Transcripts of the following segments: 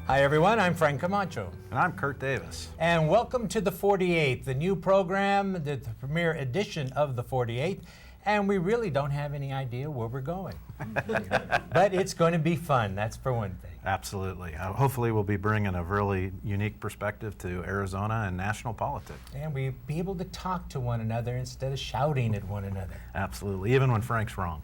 Hi everyone, I'm Frank Camacho. And I'm Kurt Davis. And welcome to the 48th, the new program, the premiere edition of the 48th. And we really don't have any idea where we're going. But it's going to be fun, that's for one thing. Absolutely. Hopefully we'll be bringing a really unique perspective to Arizona and national politics. And we'll be able to talk to one another instead of shouting at one another. Absolutely, even when Frank's wrong.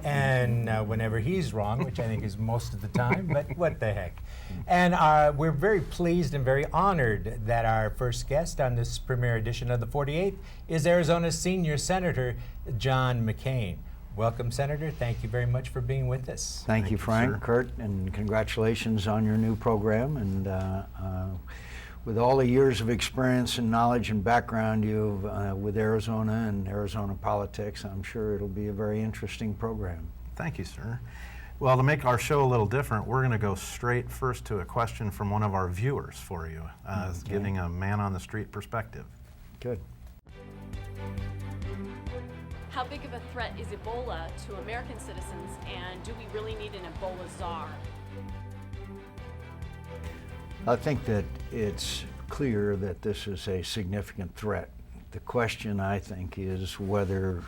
And whenever he's wrong, which I think is most of the time, but what the heck. And we're very pleased and very honored that our first guest on this premiere edition of the 48th is Arizona's senior Senator John McCain. Welcome, Senator. Thank you very much for being with us. Thank you, Frank, Kurt, and congratulations on your new program. And with all the years of experience and knowledge and background you've with Arizona and Arizona politics, I'm sure it'll be a very interesting program. Thank you, sir. Well, to make our show a little different, we're going to go straight first to a question from one of our viewers for you, giving a man-on-the-street perspective. Good. How big of a threat is Ebola to American citizens, and do we really need an Ebola czar? I think that it's clear that this is a significant threat. The question, I think, is whether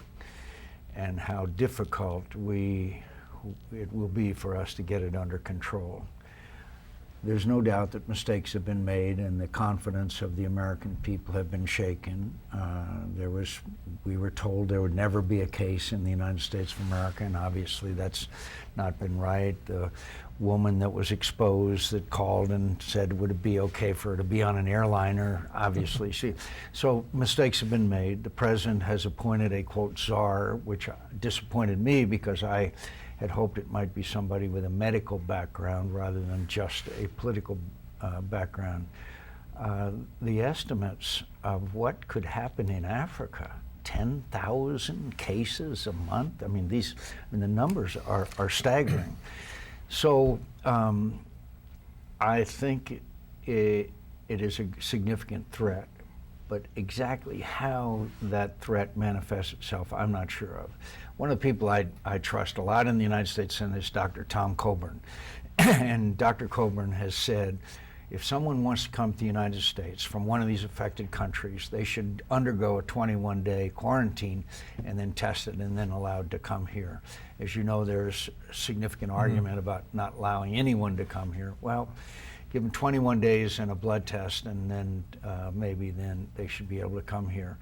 and how difficult it will be for us to get it under control. There's no doubt that mistakes have been made and the confidence of the American people have been shaken. We were told there would never be a case in the United States of America, and obviously that's not been right. The woman that was exposed that called and said would it be okay for her to be on an airliner, obviously. So mistakes have been made. The president has appointed a, quote, czar, which disappointed me because I had hoped it might be somebody with a medical background rather than just a political background. The estimates of what could happen in Africa, 10,000 cases a month. I mean, the numbers are staggering. So I think it is a significant threat, but exactly how that threat manifests itself, I'm not sure of. One of the people I trust a lot in the United States Senate is Dr. Tom Coburn. And Dr. Coburn has said, if someone wants to come to the United States from one of these affected countries, they should undergo a 21-day quarantine and then tested and then allowed to come here. As you know, there's a significant argument about not allowing anyone to come here. Well, give them 21 days and a blood test, and then maybe then they should be able to come here.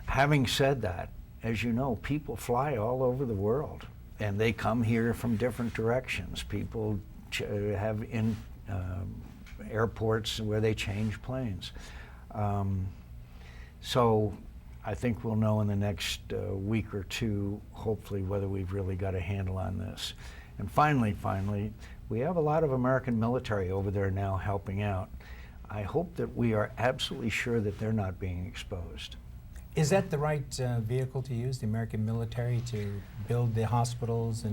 Having said that, as you know, people fly all over the world, and they come here from different directions. People have in airports where they change planes. So I think we'll know in the next week or two, hopefully, whether we've really got a handle on this. And finally, we have a lot of American military over there now helping out. I hope that we are absolutely sure that they're not being exposed. Is that the right vehicle to use, the American military, to build the hospitals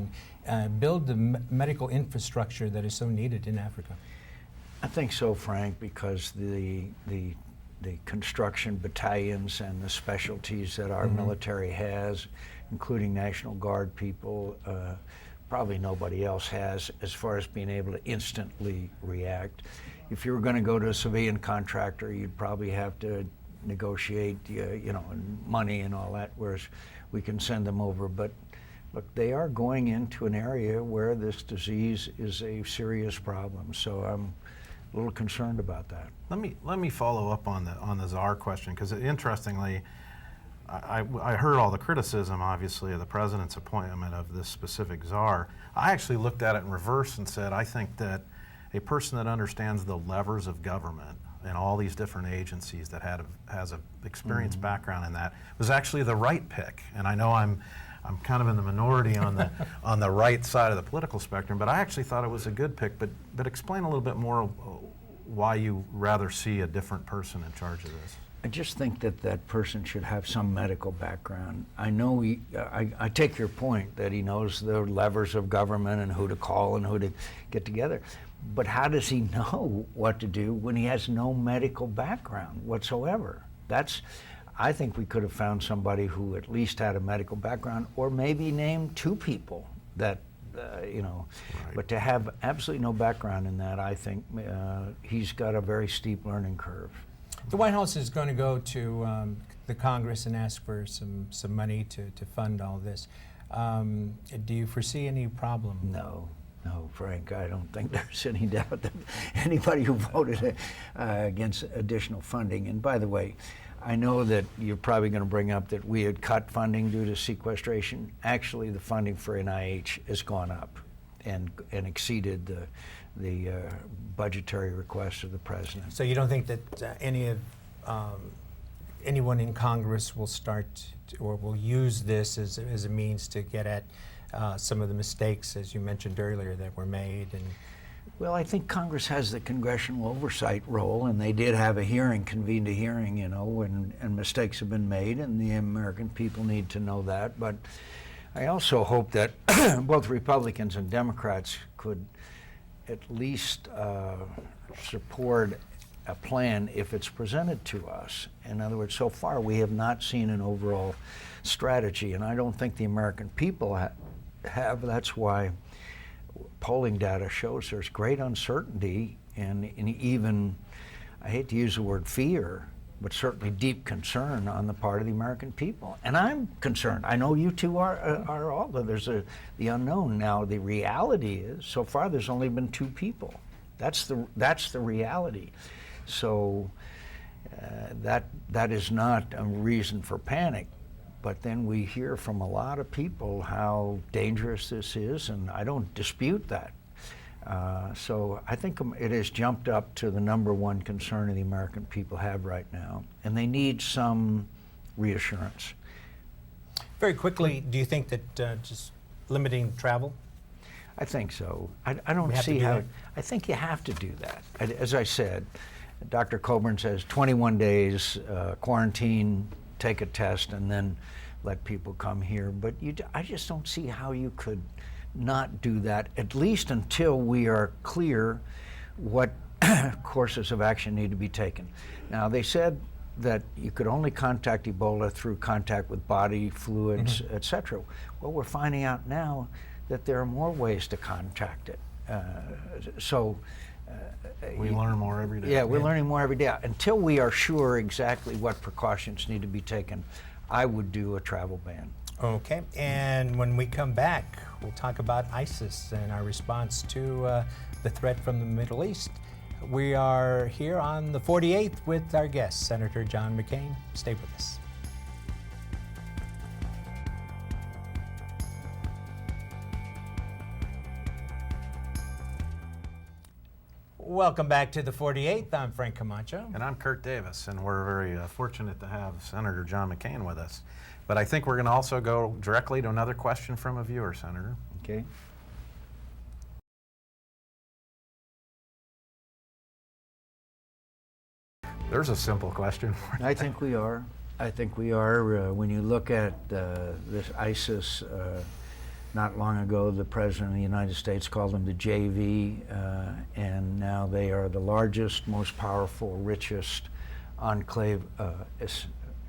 and build the medical infrastructure that is so needed in Africa? I think so, Frank, because the construction battalions and the specialties that our military has, including National Guard people, probably nobody else has, as far as being able to instantly react. If you were going to go to a civilian contractor, you'd probably have to negotiate, money and all that, whereas we can send them over. But look, they are going into an area where this disease is a serious problem. So I'm a little concerned about that. Let me follow up on the czar question, because interestingly, I heard all the criticism, obviously, of the president's appointment of this specific czar. I actually looked at it in reverse and said, I think that a person that understands the levers of government and all these different agencies that has an experienced background in that was actually the right pick. And I know I'm kind of in the minority on the right side of the political spectrum, but I actually thought it was a good pick. But explain a little bit more why you rather see a different person in charge of this. I just think that person should have some medical background. I know I take your point that he knows the levers of government and who to call and who to get together. But how does he know what to do when he has no medical background whatsoever? I think we could have found somebody who at least had a medical background, or maybe named two people that you know. Right. But to have absolutely no background in that, I think he's got a very steep learning curve. The White House is going to go to the Congress and ask for some money to fund all this. Do you foresee any problem? No, Frank, I don't think there's any doubt that anybody who voted against additional funding, and by the way, I know that you're probably going to bring up that we had cut funding due to sequestration. Actually, the funding for NIH has gone up and exceeded the budgetary request of the president. So you don't think that anyone in Congress will start or will use this as a means to get at some of the mistakes, as you mentioned earlier, that were made? And well, I think Congress has the congressional oversight role, and they did have a hearing, convened a hearing, you know, and mistakes have been made, and the American people need to know that. But I also hope that both Republicans and Democrats could at least support a plan if it's presented to us. In other words, so far we have not seen an overall strategy, and I don't think the American people have. That's why polling data shows there's great uncertainty and even, I hate to use the word fear, but certainly deep concern on the part of the American people. And I'm concerned. I know you two are all, there's the unknown. Now the reality is, so far there's only been 2 people. That's the reality. So that is not a reason for panic. But then we hear from a lot of people how dangerous this is, and I don't dispute that. So I think it has jumped up to the #1 concern the American people have right now, and they need some reassurance. very quickly, do you think that just limiting travel? I think so. I don't We have to see do how. that? I think you have to do that. As I said, Dr. Coburn says 21 days quarantine, take a test, and then let people come here. But I just don't see how you could not do that, at least until we are clear what courses of action need to be taken. Now, they said that you could only contact Ebola through contact with body fluids, et cetera. Well, we're finding out now that there are more ways to contact it. We learn more every day. Yeah, we're learning more every day. Until we are sure exactly what precautions need to be taken, I would do a travel ban. Okay, and when we come back, we'll talk about ISIS and our response to the threat from the Middle East. We are here on the 48th with our guest, Senator John McCain. Stay with us. Welcome back to the 48th. I'm Frank Camacho. And I'm Kurt Davis, and we're very fortunate to have Senator John McCain with us. But I think we're going to also go directly to another question from a viewer, Senator. Okay. There's a simple question. I think we are. I think we are. When you look at this ISIS, not long ago, the President of the United States called them the JV, and now they are the largest, most powerful, richest enclave,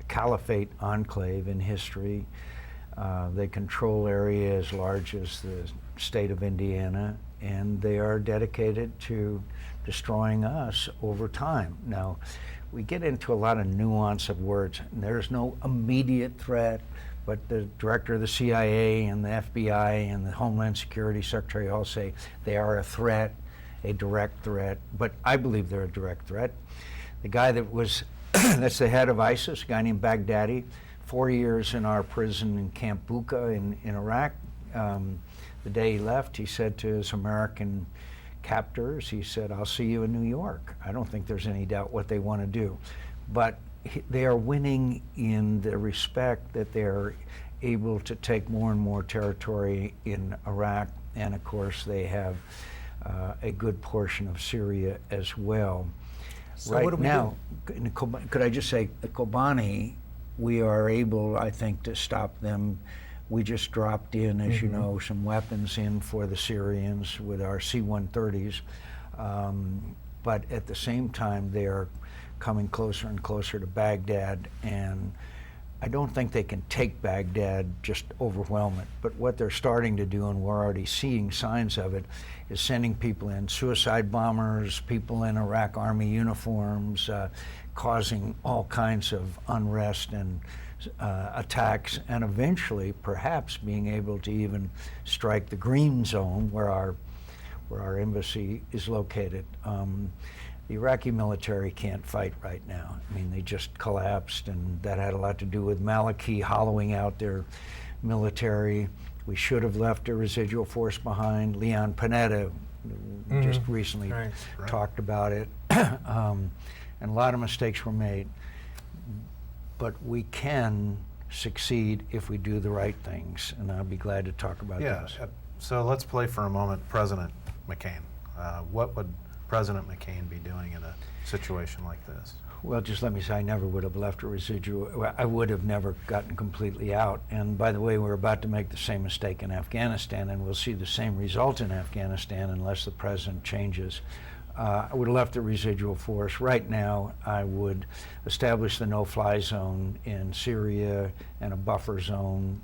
caliphate enclave in history. They control area as large as the state of Indiana, and they are dedicated to destroying us over time. Now, we get into a lot of nuance of words. There's no immediate threat, but the director of the CIA and the FBI and the Homeland Security Secretary all say they are a threat, a direct threat, but I believe they're a direct threat. The guy that was, that's the head of ISIS, a guy named Baghdadi, 4 years in our prison in Camp Bucca in Iraq. The day he left, he said to his American captors, he said, "I'll see you in New York." I don't think there's any doubt what they want to do. But they are winning in the respect that they're able to take more and more territory in Iraq, and of course they have a good portion of Syria as well. So right what do we now, could I just say, Kobani, we are able, I think, to stop them. We just dropped in, as you know, some weapons in for the Syrians with our C-130s. But at the same time, they are coming closer and closer to Baghdad, and I don't think they can take Baghdad, just overwhelm it. But what they're starting to do, and we're already seeing signs of it, is sending people in, suicide bombers, people in Iraq Army uniforms, causing all kinds of unrest and attacks, and eventually perhaps being able to even strike the green zone where our embassy is located. The Iraqi military can't fight right now. I mean, they just collapsed, and that had a lot to do with Maliki hollowing out their military. We should have left a residual force behind. Leon Panetta just recently talked about it. And a lot of mistakes were made. But we can succeed if we do the right things, and I'll be glad to talk about those. So let's play for a moment President McCain. What would President McCain be doing in a situation like this? Well, just let me say, I never would have left a residual. I would have never gotten completely out. And by the way, we're about to make the same mistake in Afghanistan, and we'll see the same result in Afghanistan unless the president changes. I would have left the residual force. Right now, I would establish the no-fly zone in Syria and a buffer zone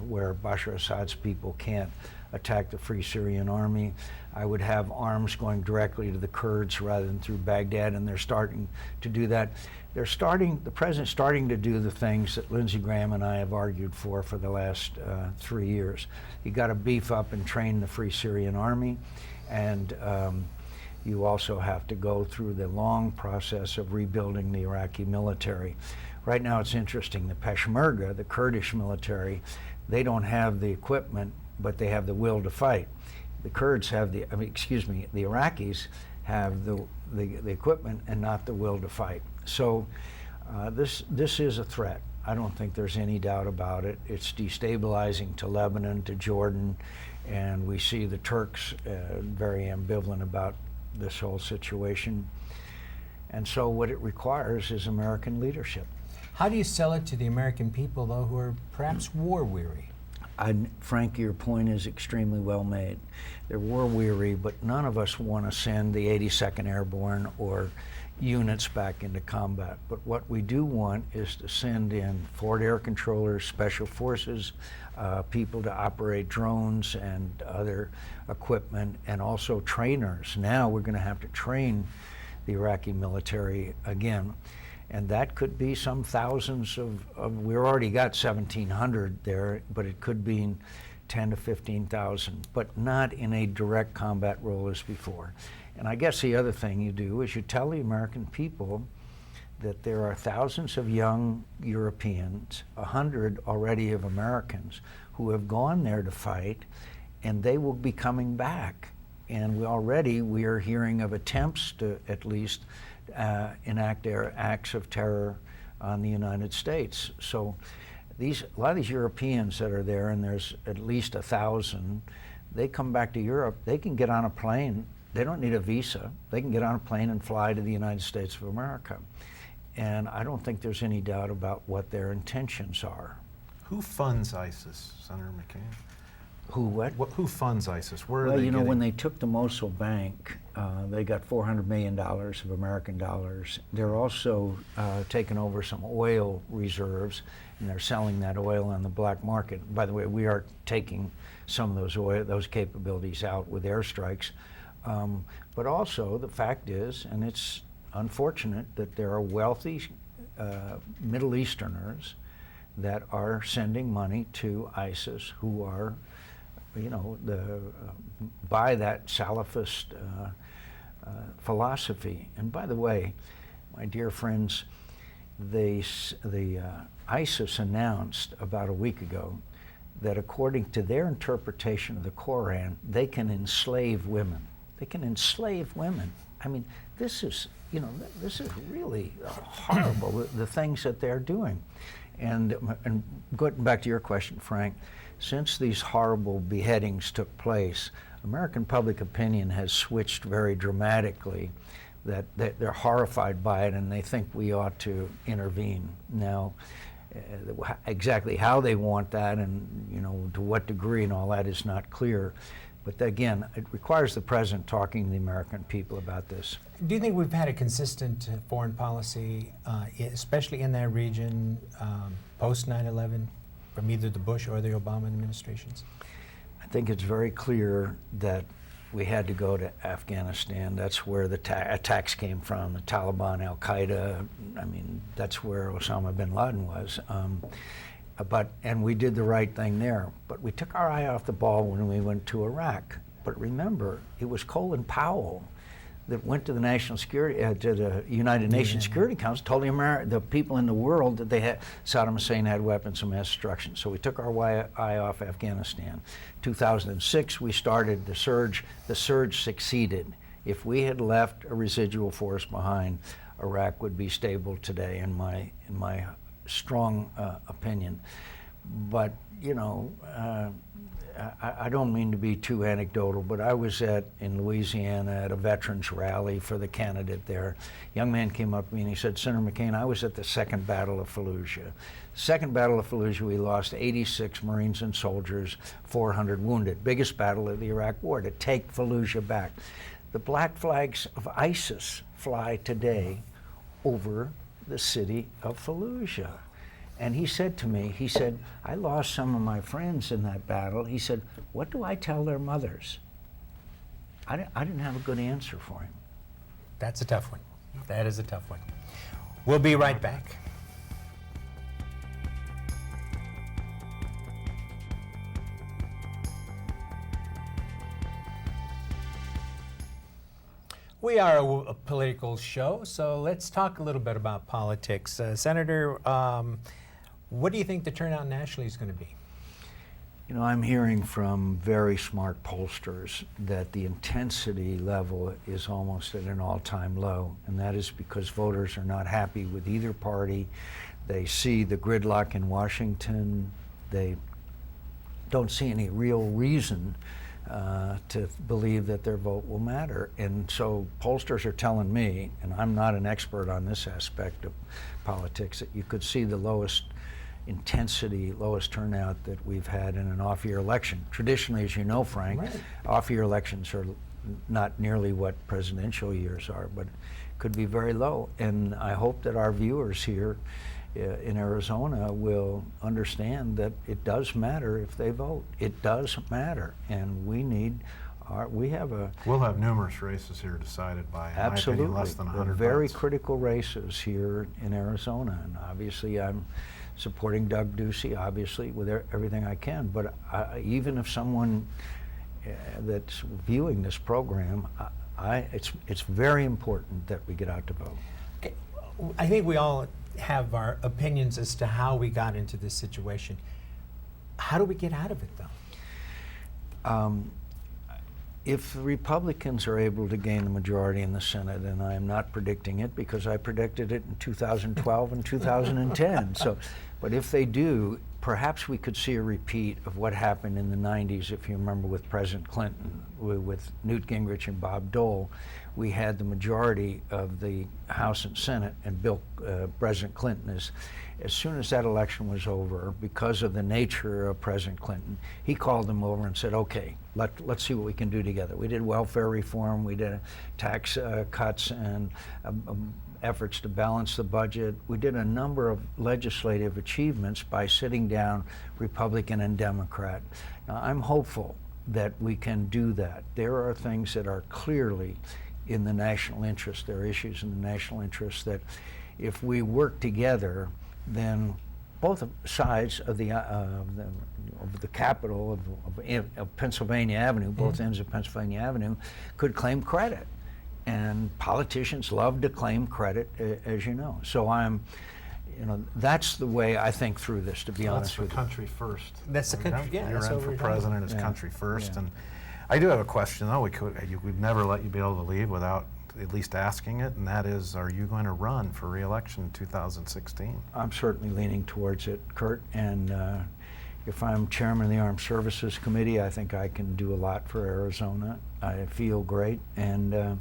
where Bashar Assad's people can't attack the Free Syrian Army. I would have arms going directly to the Kurds rather than through Baghdad, and they're starting to do that. The president's starting to do the things that Lindsey Graham and I have argued for the last 3 years. You got to beef up and train the Free Syrian Army, and you also have to go through the long process of rebuilding the Iraqi military. Right now it's interesting, the Peshmerga, the Kurdish military, they don't have the equipment, but they have the will to fight. The Kurds have the Iraqis have the equipment and not the will to fight. So this is a threat. I don't think there's any doubt about it. It's destabilizing to Lebanon, to Jordan, and we see the Turks very ambivalent about this whole situation. And so what it requires is American leadership. How do you sell it to the American people, though, who are perhaps war-weary? Frank, your point is extremely well made. They're war-weary, but none of us want to send the 82nd Airborne or units back into combat. But what we do want is to send in forward air controllers, special forces, people to operate drones and other equipment, and also trainers. Now we're going to have to train the Iraqi military again. And that could be some thousands we already got 1,700 there, but it could be 10 to 15,000, but not in a direct combat role as before. And I guess the other thing you do is you tell the American people that there are thousands of young Europeans, 100 already of Americans, who have gone there to fight, and they will be coming back. And we are hearing of attempts to at least enact acts of terror on the United States. So a lot of these Europeans that are there, and there's at least 1,000, they come back to Europe, they can get on a plane. They don't need a visa. They can get on a plane and fly to the United States of America. And I don't think there's any doubt about what their intentions are. Who funds ISIS, Senator McCain? Who what? Who funds ISIS? Where are well, they you know, getting? when they took the Mosul Bank, they got $400 million of American dollars. They're also taking over some oil reserves, and they're selling that oil on the black market. By the way, we are taking some of those capabilities out with airstrikes. But also, the fact is, and it's unfortunate, that there are wealthy Middle Easterners that are sending money to ISIS, who are, by that Salafist philosophy. And by the way, my dear friends, the ISIS announced about a week ago that according to their interpretation of the Koran, they can enslave women. They can enslave women. I mean, this is really horrible, the things that they're doing. And going back to your question, Frank, since these horrible beheadings took place, American public opinion has switched very dramatically, that they're horrified by it and they think we ought to intervene. Now, exactly how they want that and to what degree and all that is not clear, But again, it requires the president talking to the American people about this. Do you think we've had a consistent foreign policy, especially in that region, post 9/11, from either the Bush or the Obama administrations? I think it's very clear that we had to go to Afghanistan. That's where the attacks came from, the Taliban, Al-Qaeda. I mean, that's where Osama bin Laden was. And we did the right thing there. But we took our eye off the ball when we went to Iraq. But remember, it was Colin Powell that went to the National Security, to the United Nations Security Council, told the people in the world that Saddam Hussein had weapons of mass destruction. So we took our eye off Afghanistan. 2006, we started the surge. The surge succeeded. If we had left a residual force behind, Iraq would be stable today, in my strong opinion. But you know, I don't mean to be too anecdotal, but I was in Louisiana at a veterans rally for the candidate there. A young man came up to me and he said, Senator McCain, I was at the Second Battle of Fallujah. Second Battle of Fallujah, we lost 86 Marines and soldiers, 400 wounded. Biggest battle of the Iraq War, to take Fallujah back. The black flags of ISIS fly today over the city of Fallujah. And he said to me, he said, I lost some of my friends in that battle. He said, what do I tell their mothers? I didn't have a good answer for him. That's a tough one. That is a tough one. We'll be right back. We are a political show, so let's talk a little bit about politics. Senator, what do you think the turnout nationally is going to be? You know, I'm hearing from very smart pollsters that the intensity level is almost at an all-time low, and that is because voters are not happy with either party. They see the gridlock in Washington. They don't see any real reason to believe that their vote will matter. And so pollsters are telling me, and I'm not an expert on this aspect of politics, that you could see the lowest intensity, lowest turnout that we've had in an off-year election. Traditionally, as you know, Frank, right, off-year elections are not nearly what presidential years are, but could be very low. And I hope that our viewers here in Arizona will understand that it does matter if they vote. It does matter, and we'll have numerous races here decided by, in my opinion, less than 100 very votes. critical races here in Arizona, and obviously I'm supporting Doug Ducey, obviously, with everything I can. But even if someone that's viewing this program, it's very important that we get out to vote. Okay. I think we all have our opinions as to how we got into this situation. How do we get out of it, though? If the Republicans are able to gain a majority in the Senate, and I am not predicting it because I predicted it in 2012 and 2010. But if they do, perhaps we could see a repeat of what happened in the 90s, if you remember, with President Clinton, with Newt Gingrich and Bob Dole. We had the majority of the House and Senate, and President Clinton as soon as that election was over, because of the nature of President Clinton, he called them over and said, okay, let's see what we can do together. We did welfare reform, we did tax cuts and efforts to balance the budget. We did a number of legislative achievements by sitting down Republican and Democrat. Now, I'm hopeful that we can do that. There are things that are clearly in the national interest. There are issues in the national interest that if we work together, then both sides of the capital of Pennsylvania Avenue, both ends of Pennsylvania Avenue, could claim credit. And politicians love to claim credit, as you know. So that's the way I think through this, to be honest with you. That's the country first. That's the country, yeah. You're that's in what for we're president, talking it's country first. And I do have a question, though. We'd never let you be able to leave without at least asking it, and that is, are you going to run for re-election in 2016? I'm certainly leaning towards it, Kurt, and if I'm chairman of the Armed Services Committee, I think I can do a lot for Arizona. I feel great, and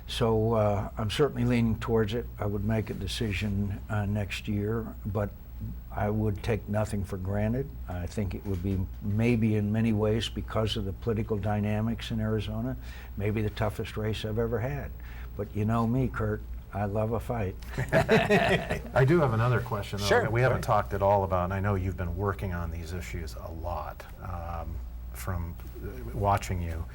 so I'm certainly leaning towards it. I would make a decision next year, but I would take nothing for granted. I think it would be maybe in many ways, because of the political dynamics in Arizona, maybe the toughest race I've ever had. But you know me, Kurt, I love a fight. I do have another question, though, Sure, that we go haven't ahead. talked at all about, and I know you've been working on these issues a lot from watching you.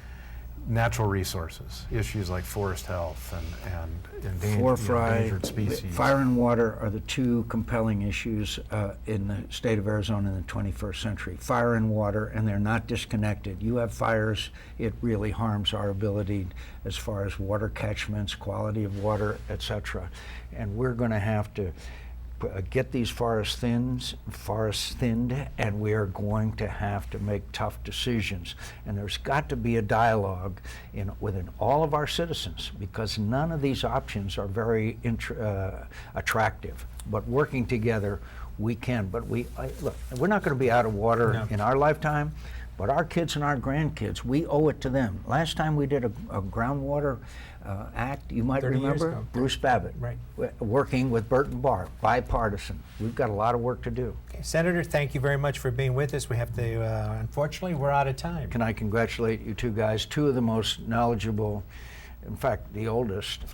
Natural resources, issues like forest health and endangered species. Fire and water are the two compelling issues in the state of Arizona in the 21st century. Fire and water, and they're not disconnected. You have fires, it really harms our ability as far as water catchments, quality of water, etc. And we're going to have to get these forests thinned, and we are going to have to make tough decisions. And there's got to be a dialogue within all of our citizens, because none of these options are very attractive. But working together, we can. But look, we're not going to be out of water in our lifetime, but our kids and our grandkids, we owe it to them. Last time we did a groundwater act, you might 30 years remember, ago. Bruce Babbitt, Right. Working with Burton Barr, bipartisan. We've got a lot of work to do. Okay, Senator, thank you very much for being with us. We have to, unfortunately, we're out of time. Can I congratulate you two guys, two of the most knowledgeable, in fact, the oldest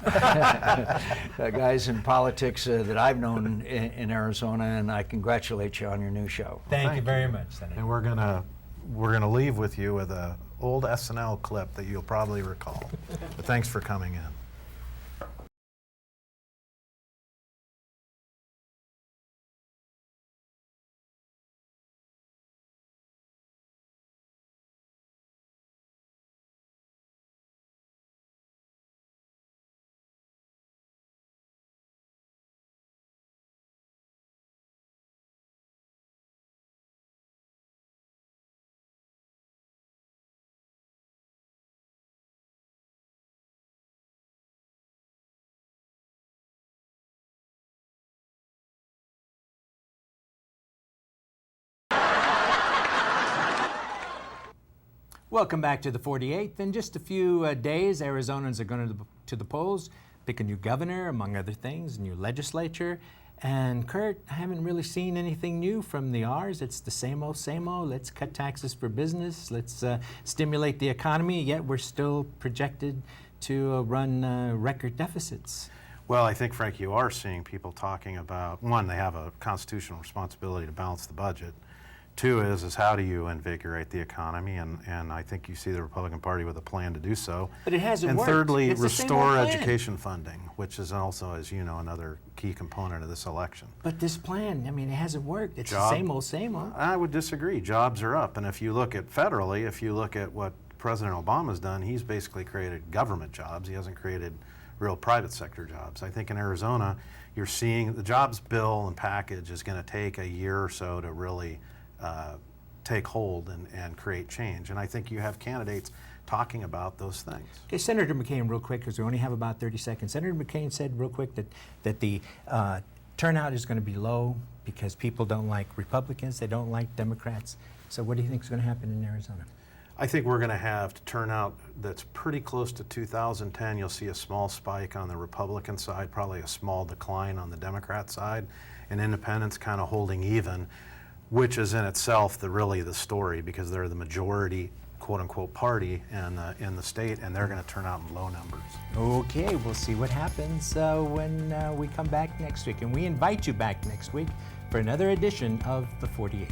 guys in politics that I've known in Arizona, and I congratulate you on your new show. Thank you very much, Senator. And we're gonna leave with you with a old SNL clip that you'll probably recall. But thanks for coming in. Welcome back to the 48th. In just a few days, Arizonans are going to the polls, pick a new governor, among other things, a new legislature. And Kurt, I haven't really seen anything new from the R's. It's the same old, same old. Let's cut taxes for business. Let's stimulate the economy, yet we're still projected to run record deficits. Well, I think, Frank, you are seeing people talking about, one, they have a constitutional responsibility to balance the budget. Two is how do you invigorate the economy, and I think you see the Republican Party with a plan to do so. But it hasn't and worked. Thirdly, It's the same restore old plan. education funding, which is also, as you know, another key component of this election. But this plan, I mean, it hasn't worked. It's the same old, same old. I would disagree. Jobs are up, and if you look at federally, if you look at what President Obama's done, he's basically created government jobs. He hasn't created real private sector jobs. I think in Arizona, you're seeing the jobs bill and package is going to take a year or so to really take hold and create change. And I think you have candidates talking about those things. Okay, Senator McCain, real quick, because we only have about 30 seconds. Senator McCain said real quick that the turnout is going to be low because people don't like Republicans, they don't like Democrats. So what do you think is going to happen in Arizona? I think we're going to have turnout that's pretty close to 2010. You'll see a small spike on the Republican side, probably a small decline on the Democrat side, and independents kind of holding even, which is in itself really the story, because they're the majority, quote-unquote, party in the state, and they're going to turn out in low numbers. Okay, we'll see what happens when we come back next week. And we invite you back next week for another edition of The 48th.